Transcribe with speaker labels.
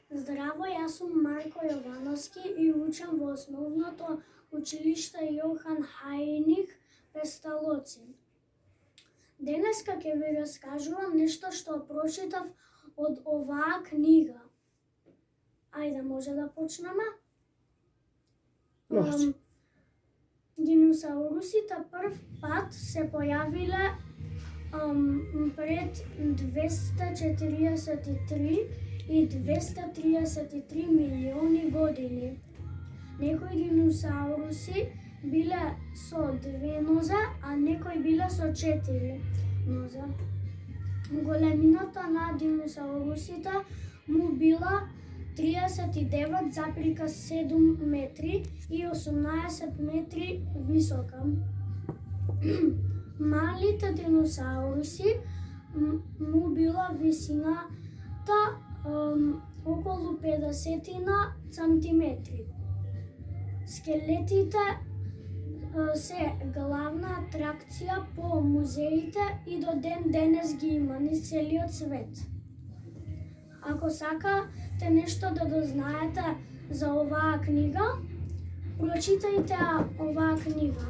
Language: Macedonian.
Speaker 1: Здраво, јас сум Марко Јовановски и учам во основното училиште Јохан Хајних Песталоци. Денеска ќе ви раскажувам нешто што прочитав од оваа книга. Ајде, може да почнеме?
Speaker 2: Може.
Speaker 1: Диносаурусите прв пат се појавиле пред 243 и 233 милиони години. Некои диносауруси биле со 2 нозе, а некои биле со 4 нозе. Големината на диносаурусите му била 39,7 метри и 18 метри висока. Малите диносауруси му била висината околу 50 сантиметри. Скелетите се главна атракција по музеите и до ден денес ги има низ целиот свет. Ако сакате нешто да дознаете за оваа книга, прочитајте оваа книга.